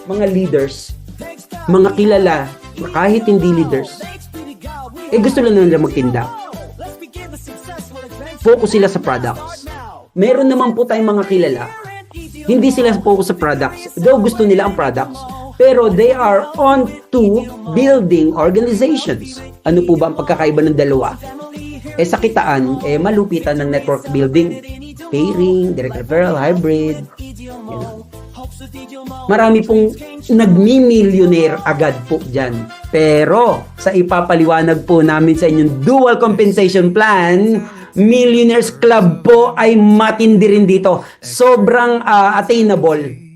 mga leaders, mga kilala, kahit hindi leaders, gusto lang nila magtinda. Focus sila sa products. Meron naman po tayong mga kilala, hindi sila focus sa products. Though gusto nila ang products, pero they are on to building organizations. Ano po ba ang pagkakaiba ng dalawa? Sa kitaan, malupitan ng network building, pairing, direct referral, hybrid, marami pong nagmi-millionaire agad po dyan. Pero sa ipapaliwanag po namin sa inyong dual compensation plan, Millionaires Club po ay matindi rin dito. Sobrang attainable.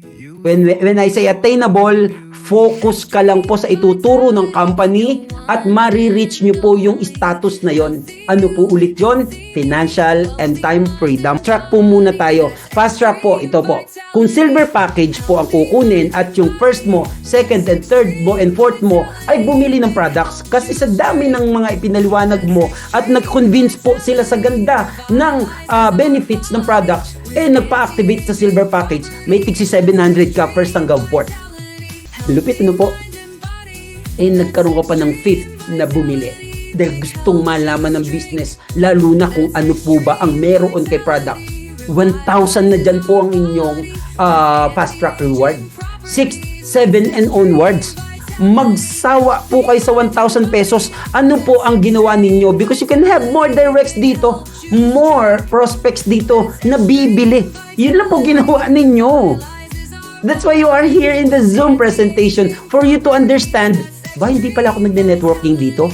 When I say attainable, focus ka lang po sa ituturo ng company at marireach nyo po yung status na yon. Ano po ulit yon? Financial and time freedom. Track po muna tayo. Fast track po, ito po. Kung silver package po ang kukunin at yung first mo, second and third mo and fourth mo ay bumili ng products kasi sa dami ng mga ipinaliwanag mo at nag-convince po sila sa ganda ng benefits ng products, nagpa-activate sa silver package, may tigsi 700 ka first hanggang fourth. Lupit ano po? Nagkaroon ka pa ng fifth na bumili dahil gustong malaman ng business, lalo na kung ano po ba ang meron kay product. 1,000 na dyan po ang inyong fast track reward. 6, 7 and onwards. Magsawa po kayo sa 1,000 pesos. Ano po ang ginawa ninyo? Because you can have more directs dito, more prospects dito na bibili. Yun lang po ginawa ninyo. That's why you are here in the Zoom presentation, for you to understand, ba hindi pala ako nagne-networking dito?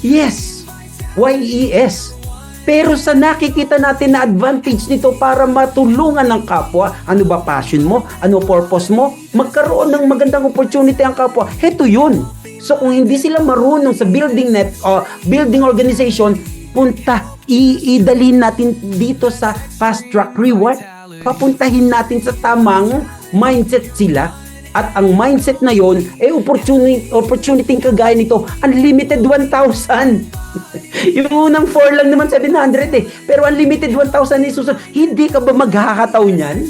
Yes. YES. Pero sa nakikita natin na advantage nito para matulungan ng kapwa, ano ba passion mo? Ano purpose mo? Magkaroon ng magandang opportunity ang kapwa. Heto yun. So kung hindi sila marunong sa building organization, punta, iidalhin natin dito sa fast track reward. Papuntahin natin sa tamang mindset sila. At ang mindset na yon opportunity kagaya nito, unlimited 1,000. Yung unang 4 lang naman 700 pero unlimited 1,000 ni susunod. Hindi ka ba maghahataw niyan?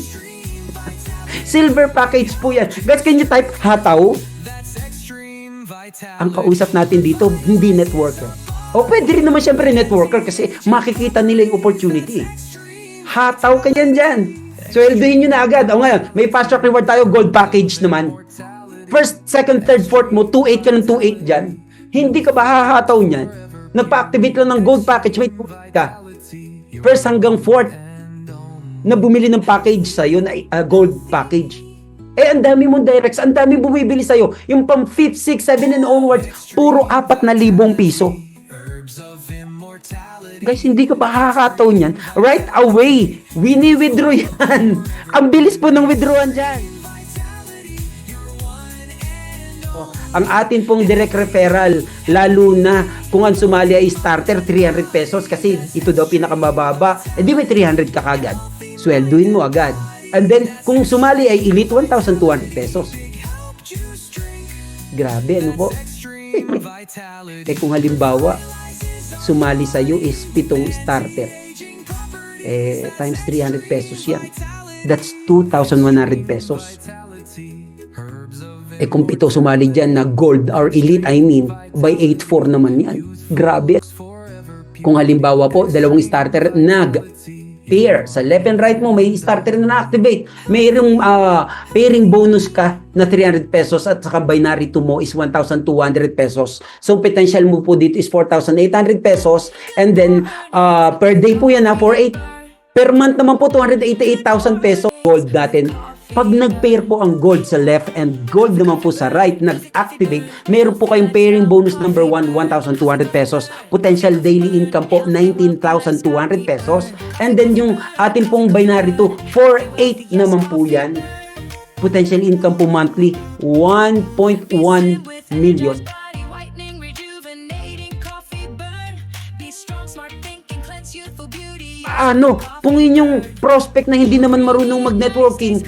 Silver package po yan. Guys, can you type hataw? Ang kausap natin dito, hindi networker. O pwede rin naman syempre networker kasi makikita nila yung opportunity. Hataw ka dyan. So, eldohin nyo na agad. O ngayon, may fast track reward tayo, gold package naman. First, second, third, fourth mo, 2,800 ka ng 2,800 dyan. Hindi ka ba hahataw niyan? Nagpa-activate lang ng gold package, may 2,800 ka. First hanggang fourth na bumili ng package sa'yo na gold package. Ang dami mong directs, ang dami bumibili sa'yo. Yung pang 5, 6, 7 and onwards, puro 4,000 piso. Guys, hindi ka pa hakataw niyan. Right away, wini-withdraw yan. Ang bilis po ng withdrawal dyan. Ang atin pong direct referral, lalo na kung ang sumali ay starter, 300 pesos kasi ito daw pinakamababa. Di may 300 ka kagad. Swelduin mo agad. And then, kung sumali ay elite, 1,200 pesos. Grabe, ano po? Kung halimbawa, sumali sa'yo is 7 starter. Times 300 pesos yan. That's 2,100 pesos. Kung 7 sumali dyan na gold or elite, by 8,400 naman yan. Grabe. Kung halimbawa po, 2 starter pair. Sa left and right mo, may starter na na-activate. Mayroong pairing bonus ka na 300 pesos at saka binary 2 mo is 1,200 pesos. So, potential mo po dito is 4,800 pesos. And then, per day po yan for 8. Per month naman po, 288,000 pesos. Gold natin. Pag nag-pair po ang gold sa left and gold naman po sa right, nag-activate, meron po kayong pairing bonus number 1, 1,200 pesos. Potential daily income po, 19,200 pesos. And then yung atin pong binary 2, 4,800 naman po yan. Potential income po monthly, 1.1 million. Kung inyong prospect na hindi naman marunong mag-networking,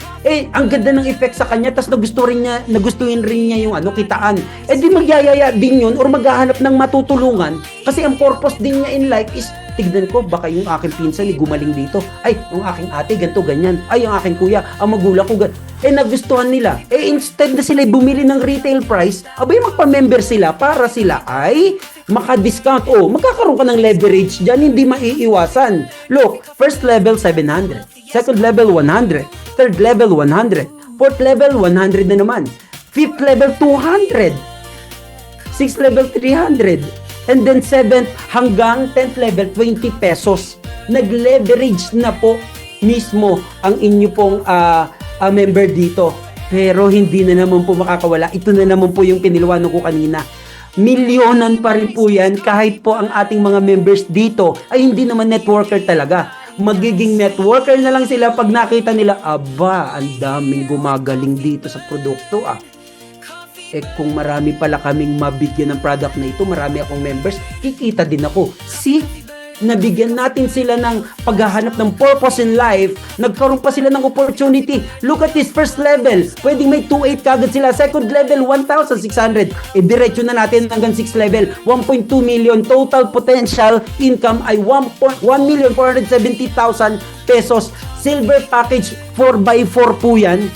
ang ganda ng effect sa kanya, tas nagustuhin rin niya yung kitaan. Di magyayaya din yun or maghahanap ng matutulungan kasi ang purpose din niya in life is tignan ko, baka yung aking pinsan gumaling dito. Ay, yung aking ate, ganito, ganyan. Ay, yung aking kuya, ang magulang ko, nagustuhan nila. Instead na sila bumili ng retail price, abay, magpa-member sila para sila ay maka-discount. Magkakaroon ka ng leverage dyan, hindi maiiwasan. Look, first level, 700. Second level, 100. Third level, 100. Fourth level, 100 na naman. Fifth level, 200. Sixth level, 300. And then 7th hanggang 10th level, 20 pesos. Nag-leverage na po mismo ang inyo pong member dito. Pero hindi na naman po makakawala. Ito na naman po yung pinilwanan ko kanina. Milyonan pa rin po yan kahit po ang ating mga members dito ay hindi naman networker talaga. Magiging networker na lang sila pag nakita nila, aba, ang daming gumagaling dito sa produkto kung marami pala kaming mabigyan ng product na ito, marami akong members, kikita din ako. See, nabigyan natin sila ng paghahanap ng purpose in life, nagkaroon pa sila ng opportunity. Look at this first level, pwedeng may 2.8 kagad sila. Second level, 1,600. Diretso na natin hanggang 6th level, 1.2 million. Total potential income ay 1,470,000 pesos. Silver package, 4x4 po yan.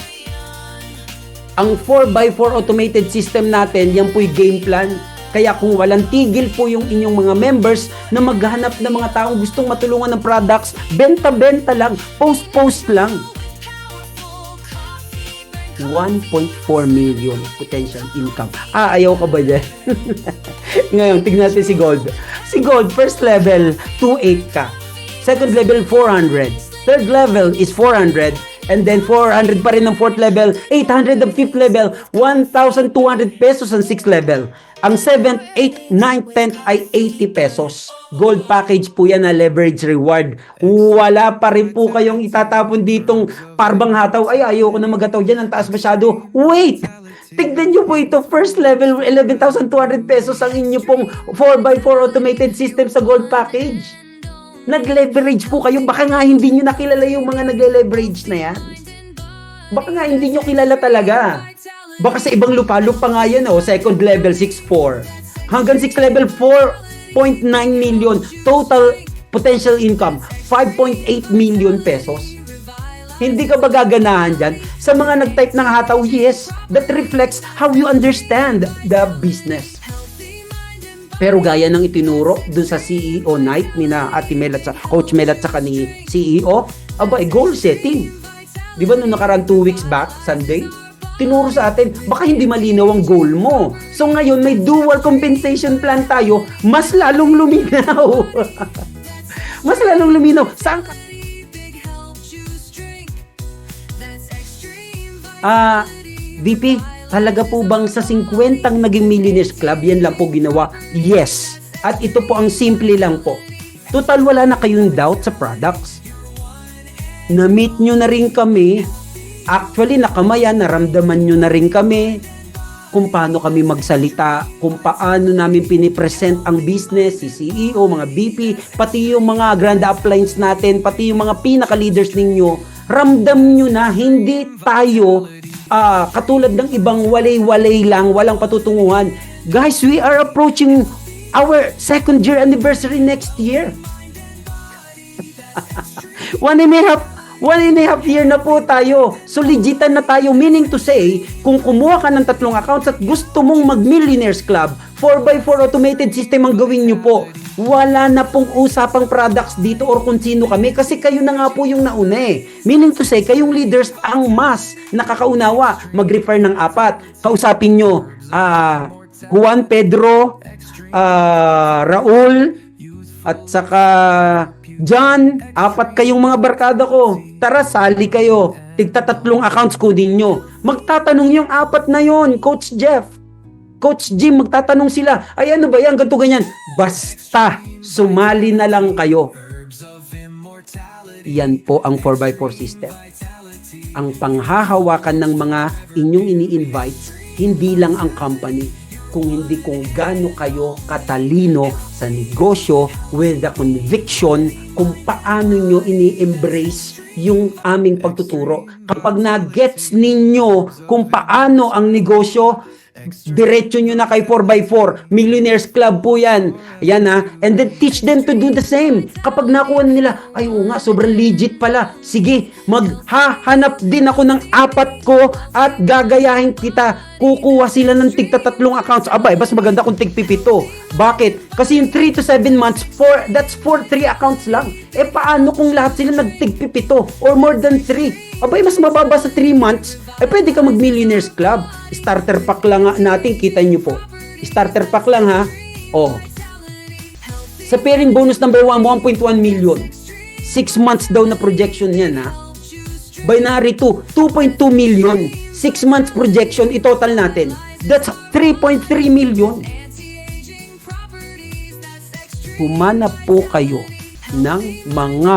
Ang 4x4 automated system natin, yan po'y game plan. Kaya kung walang tigil po yung inyong mga members na maghanap ng mga taong gustong matulungan ng products, benta-benta lang, post-post lang. 1.4 million potential income. Ayaw ka ba dyan? Ngayon, tignan natin si Gold. Si Gold, first level, 2.8 ka. Second level, 400. Third level is 400. And then 400 pa rin ang 4th level, 800 ang 5th level, 1,200 pesos ang 6th level. Ang 7th, 8th, 9th, 10th ay 80 pesos. Gold package po yan na leverage reward. Wala pa rin po kayong itatapon ditong parbang hataw. Ay, ayoko na maghataw dyan, ang taas masyado. Wait! Tignan nyo po ito, first level, 11,200 pesos ang inyo pong 4x4 automated system sa gold package. Nag-leverage po kayo. Baka nga hindi nyo nakilala yung mga nag-leverage na yan. Baka nga hindi nyo kilala talaga. Baka sa ibang lupa-lupa nga yan, second level, 6.4. Hanggang 6th level, 4.9 million. Total potential income, 5.8 million pesos. Hindi ka ba gaganahan dyan? Sa mga nag-type ng hataw, yes, that reflects how you understand the business. Pero gaya ng itinuro dun sa CEO night ni na Ate Mel at sa Coach Mel at saka ni CEO, goal setting. Di ba nung nakaraan 2 weeks back, Sunday, tinuro sa atin, baka hindi malinaw ang goal mo. So ngayon, may dual compensation plan tayo, mas lalong luminaw. Mas lalong luminaw. Saan ka? VP, talaga po bang sa 50 naging Millionaires Club, yan lang po ginawa? Yes. At ito po ang simple lang po. Total, wala na kayong doubt sa products. Na-meet nyo na rin kami. Actually, nakamayan, naramdaman nyo na rin kami kung paano kami magsalita, kung paano namin pinipresent ang business, si CEO, mga VP, pati yung mga grand uplines natin, pati yung mga pinaka-leaders ninyo. Ramdam nyo na hindi tayo katulad ng ibang walay-walay lang, walang patutunguhan. Guys, we are approaching our 2nd year anniversary next year. 1.5 year na po tayo. So legitan na tayo, meaning to say, kung kumuha ka ng 3 accounts at gusto mong mag-Millionaires Club, 4x4 automated system ang gawin nyo po. Wala na pong usapang products dito or kung sino kami kasi kayo na nga po yung nauna Meaning to say, kayong leaders ang mas nakakaunawa. Mag-refer ng 4. Kausapin nyo, Juan, Pedro, Raul, at saka John, 4 kayong mga barkada ko. Tara, sali kayo. Tigta 3 accounts kunin nyo. Magtatanong yung 4 na yon, Coach Jeff, Coach Jim, magtatanong sila, ay ano ba yan, ganito ganyan. Basta, sumali na lang kayo. Yan po ang 4x4 system. Ang panghahawakan ng mga inyong ini-invite, hindi lang ang company, kung hindi kung gaano kayo katalino sa negosyo with the conviction kung paano nyo ini-embrace yung aming pagtuturo. Kapag na-gets ninyo kung paano ang negosyo, Diretso nyo na kay 4x4. Millionaires Club po yan. Ayan ha. And then teach them to do the same. Kapag nakuha nila, ay oo nga, sobrang legit pala. Sige, maghahanap din ako ng 4 ko at gagayahin kita. Kukuha sila ng tigta 3 accounts. Abay, mas maganda kung tigpipito. Bakit? Kasi yung 3 to 7 months, that's for 3 accounts lang. Eh paano kung lahat sila nagtigpipito or more than 3? Abay, mas mababa sa 3 months, ay pwede ka mag-Millionaires Club. Starter pack lang natin, kita nyo po. Starter pack lang ha. Oh. Sa pairing bonus number 1, 1.1 million. 6 months daw na projection yan ha. Binary 2, 2.2 million. 6 months projection, itotal natin. That's 3.3 million. Humanap po kayo ng mga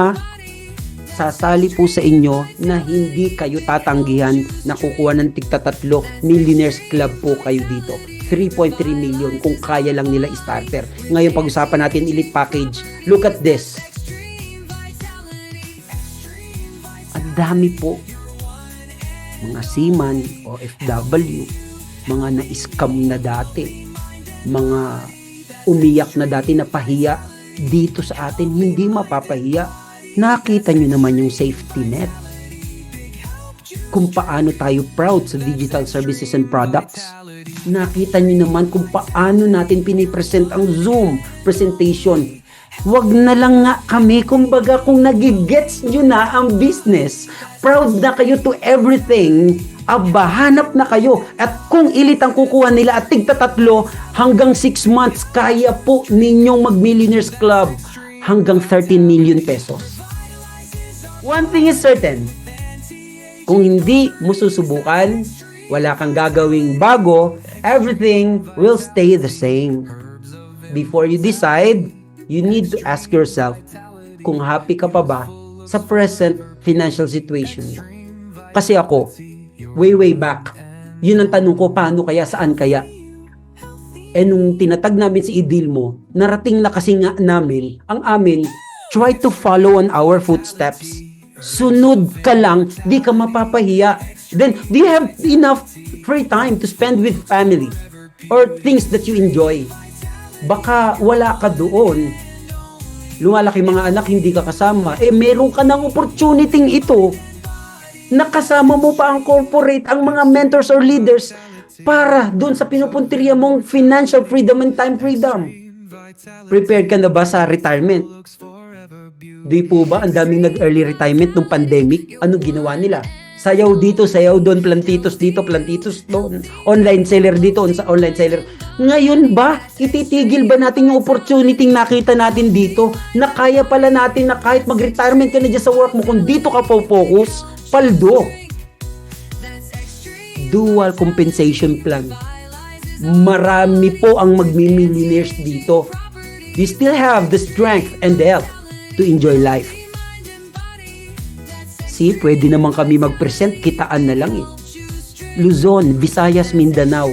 sasali po sa inyo na hindi kayo tatanggihan na kukuha ng tigta 3. Millionaires Club po kayo dito. 3.3 million kung kaya lang nila starter. Ngayon pag-usapan natin elite package. Look at this. Ang dami po. Mga seaman, OFW, mga na-scam na dati, mga umiyak na dati na pahiya dito sa atin, hindi mapapahiya. Nakita nyo naman yung safety net. Kung paano tayo proud sa digital services and products. Nakita nyo naman kung paano natin pinipresent ang Zoom presentation. Wag na lang nga kami, kumbaga kung nagigets nyo na ang business, proud na kayo to everything, aba, hanap na kayo. At kung ilit ang kukuha nila at tigta 3, hanggang 6 months, kaya po ninyong mag-Millionaires Club hanggang 13 million pesos. One thing is certain, kung hindi mo susubukan, wala kang gagawing bago, everything will stay the same. Before you decide, you need to ask yourself kung happy ka pa ba sa present financial situation. Kasi ako, way back, yun ang tanong ko, paano kaya, saan kaya? Eh nung tinatag namin si Idil mo, narating na kasi nga namin, ang amin, try to follow on our footsteps. Sunod ka lang, di ka mapapahiya. Then, do you have enough free time to spend with family or things that you enjoy? Baka wala ka doon. Lumalaki mga anak, hindi ka kasama. Eh, meron ka ng opportunity ito. Nakasama mo pa ang corporate, ang mga mentors or leaders para doon sa pinupuntirya mong financial freedom and time freedom. Prepared ka na ba sa retirement? Di po ba ang daming nag-early retirement nung pandemic? Ano ginawa nila? Sayaw dito, sayaw doon, plantitos dito, plantitos doon. Online seller dito, online seller. Ngayon ba, ititigil ba natin yung opportunity nakita natin dito na kaya pala natin na kahit mag-retirement ka na dyan sa work mo, kung dito ka po focus, paldo. Dual compensation plan. Marami po ang magmi-millionaires dito. You still have the strength and the health to enjoy life. See, pwede naman kami mag-present, kitaan na lang eh. Luzon, Visayas, Mindanao,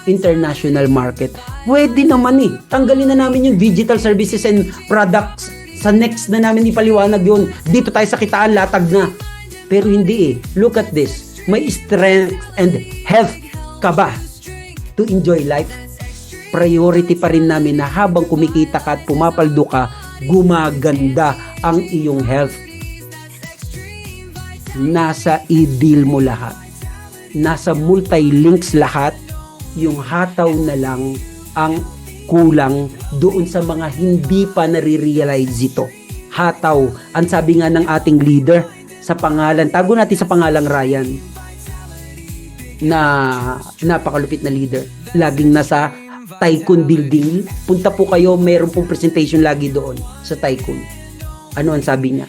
international market. Pwede naman eh. Tanggalin na namin yung digital services and products. Sa next na namin ipaliwanag yun. Dito tayo sa kitaan, latag na. Pero hindi eh. Look at this. May strength and health ka ba to enjoy life? Priority pa rin namin na habang kumikita ka at pumapaldo ka, gumaganda ang iyong health. Nasa i-deal mo lahat. Nasa multi-links lahat. Yung hataw na lang ang kulang doon sa mga hindi pa nare-realize ito. Hataw. Ang sabi nga ng ating leader sa pangalan, tago natin sa pangalang Ryan, na napakalupit na leader. Laging nasa Tycoon building. Punta po kayo, mayroon pong presentation lagi doon sa Tycoon. Ano ang sabi niya?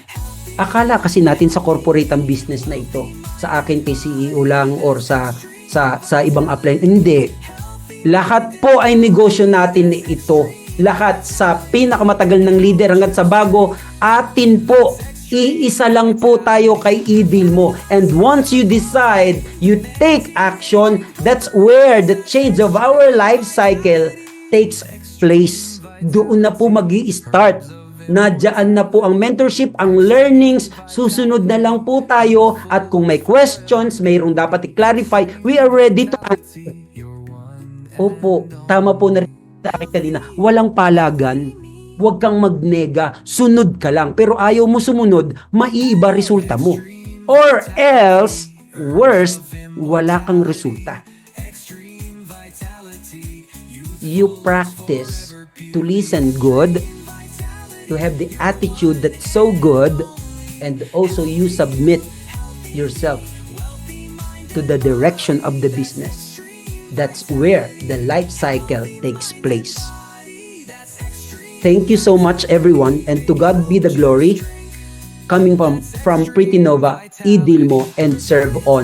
Akala kasi natin sa corporate ang business na ito. Sa akin kay CEO lang or sa ibang upline. Hindi. Lahat po ay negosyo natin ito. Lahat sa pinakamatagal ng leader hanggang sa bago, atin po. Iisa lang po tayo kay i-deal mo. And once you decide, you take action, that's where the change of our life cycle takes place. Doon na po mag-i-start. Nadyan na po ang mentorship, ang learnings, susunod na lang po tayo at kung may questions, mayroong dapat i-clarify, we are ready to answer. Opo, tama po na rin sa akin kanina. Walang palagan. Huwag kang magnega. Sunod ka lang. Pero ayaw mo sumunod, maiiba resulta mo. Or else, worst, wala kang resulta. You practice to listen good, to have the attitude that's so good, and also you submit yourself to the direction of the business. That's where the life cycle takes place. Thank you so much, everyone, and to God be the glory. Coming from Pretty Nova, idil mo and serve on.